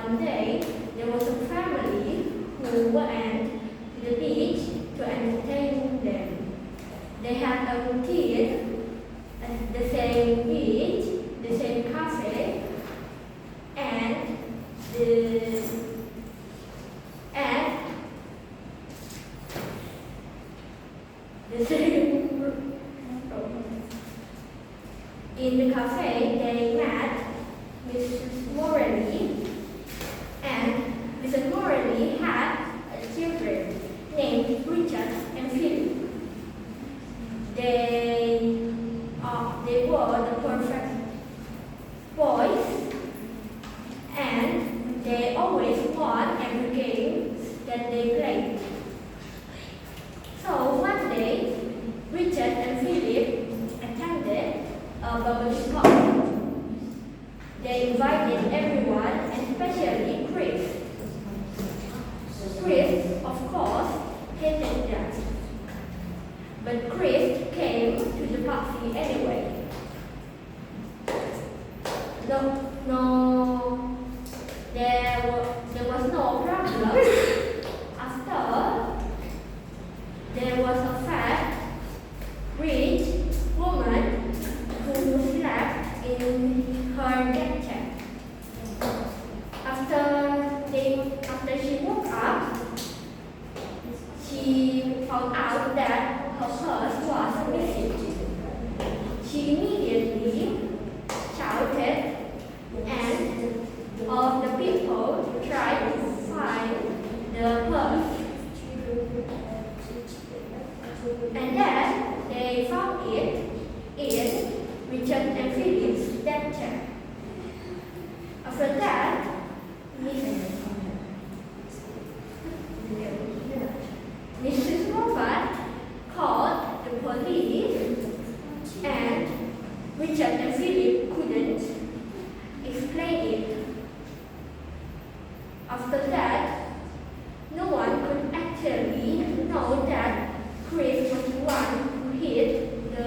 one day, there was a family who went to the beach to entertain them. They had a routine at the same beach, the same cafe, and the same. In the cafe, they met Mrs. Morelli, and Mrs. Morelli had children named Richard and Philip. They were the perfect boys, and they always won every game that they played. So one day, Richard and Philip attended a barbecue party. They invited everyone, and especially Chris. Chris, of course, hated that. But Chris came to the party anyway. There was no problem. After, there was a fat, rich woman who slept in her deck chair. After she woke up, she found out that her purse was missing. She immediately shouted, and all the people tried to find the purse. And then they found it in Richard and Philip's deck chair. After that, Mrs. Robert called the police, and Richard and Philip couldn't explain it. After that, no one could actually know that Chris was the one who hid the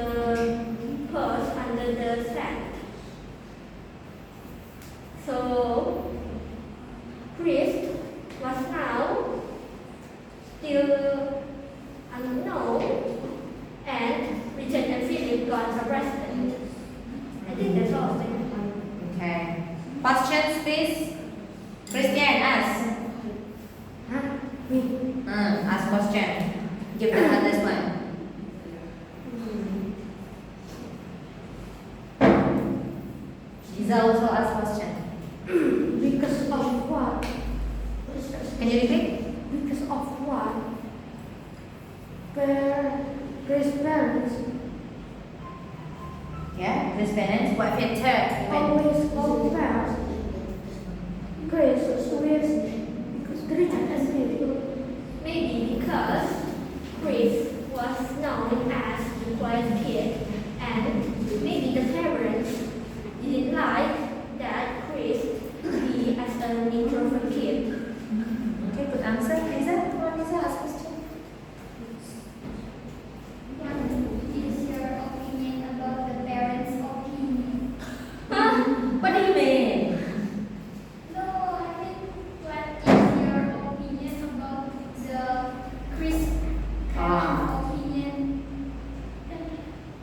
purse under the sand. So, Chris was now still unknown, and Richard and Philip got arrested. I think that's all. Okay. Questions, please? Christian, ask. Huh? Me? Ask question. Give the others one. Lisa also ask question. Because of what? Can you repeat? Because of what? Chris' parents Yeah, Chris parents. What filter? always compare Chris with Richard and Philip. Maybe because Chris was known as the quiet kid, and maybe the parents didn't like that Chris be as an introvert kid. Okay, good answer. Lisa, come on, Lisa, ask question. What is your opinion about the parents' opinion? Huh? What do you mean? No, I mean, what is your opinion about the Chris parents' opinion?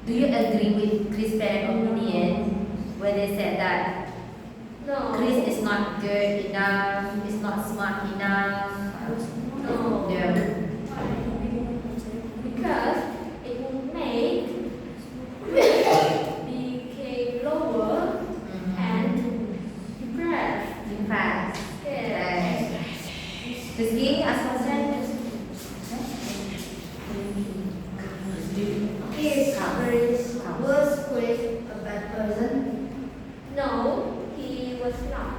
Do you agree with Chris' parent opinion where they said that No. Chris is not good enough, is not smart enough? No. Yeah. Because it would make Chris became lower and depressed. Fast. Yes. Rizky, ask question. Was Chris a bad person? No, he was not.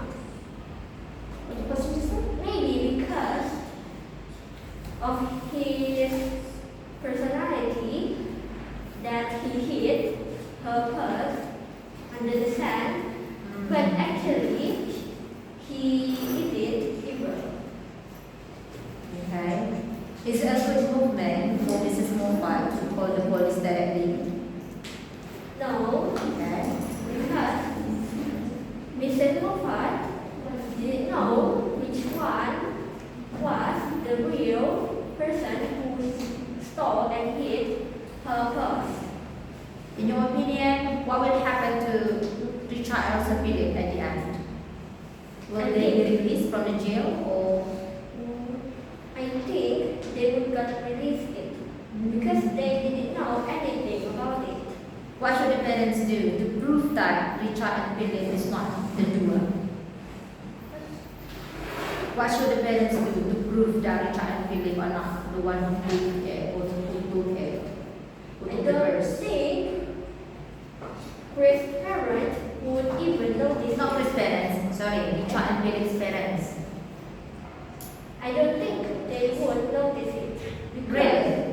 What question you said? Maybe because of his personality that he hid her purse under the sand, but actually he did evil. Okay. Is it a good movement for Mrs. Mofa purpose. In your opinion, what will happen to Richard and Philip at the end? Will I they think- be released from the jail or? I think they would gonna release it because they didn't know anything about it. What should the parents do to prove that Richard and Philip is not the doer? What should the parents do to prove that Richard and Philip are not the one who took it or who took it? Who I took the don't purse? think Grace's parents would even notice. Not Chris' parents, sorry, Richard and Philip's parents. I don't think they would notice it because Great.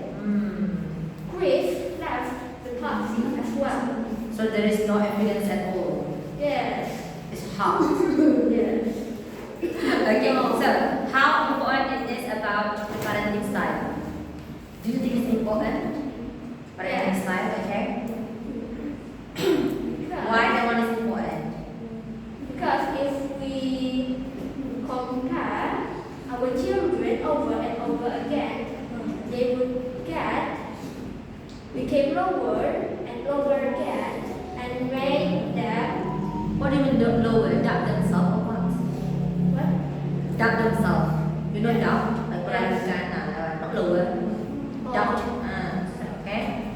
Grace left the taxi as well. So there is no evidence at all. Yes. It's hard. Yes. Okay, so how important it is about the parenting style? Do you think it's important? Parenting style, okay? Why that one is important? Because if we compare our children over and over again, they would become lower and lower again and make them What do you mean lower? Doubt themselves or what? what? Doubt themselves. You know doubt? Like Yes. not lower. Oh. Doubt. Okay.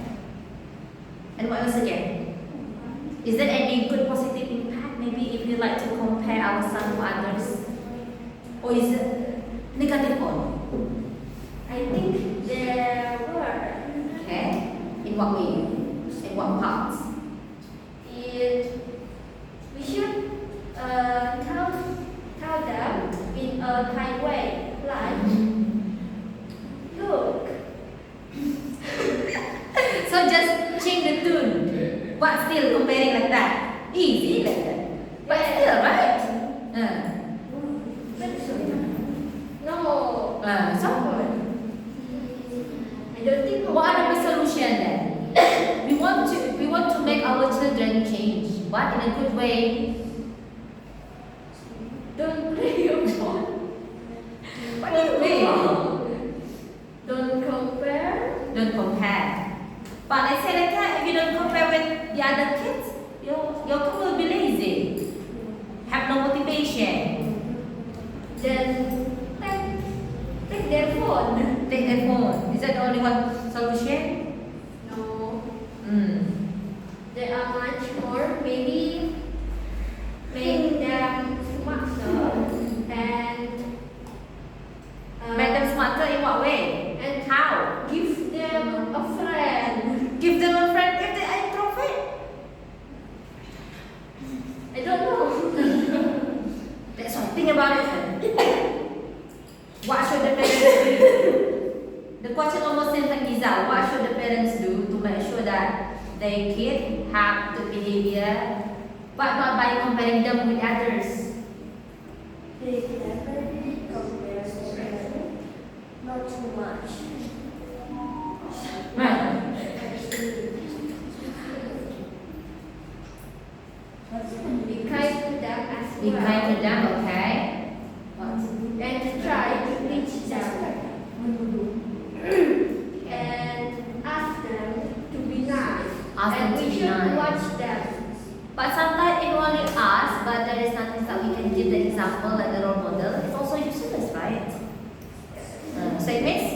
And what else again? Is there any good positive impact? Maybe if you like to compare our son to others, or is it negative one? I think there were Okay. In what way? In what parts? we should tell them in a kind way, like, look, So just change the tune, but still comparing like that. Easy like that. But still, right? no, So I don't think what are the solution then? we want to make our children change, but in a good way. don't play your phone. What do you mean? Don't compare. Don't compare. But I say like that, if you don't compare with the other kids, your kid will be lazy, have no motivation. Then take their phone. Take their phone. Is that the only one solution? No, Mm. there are much more. Maybe make them smarter and Make them smarter in what way? and How? give them a friend. Give them a friend if they are introvert. I don't know. That's one thing about it. What should the parents do? The question almost seems like Giza. What should the parents do to make sure that their kid have good behavior, but not by comparing them with others? They never compare, not too much. Right. Be kind to them as Be well. kind to them, okay? And try to teach them. And ask them to be nice. Ask them and to we be should nice. watch them. But sometimes it only us, but there is nothing that we can give the example like the role model. It's also useless, right? So it means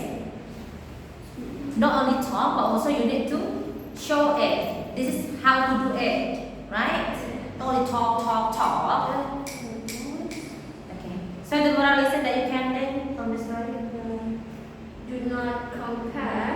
not only talk, but also you need to show it. This is how to do it, right? Not only talk. Okay. So the moral lesson that you can learn from the story? Do not compare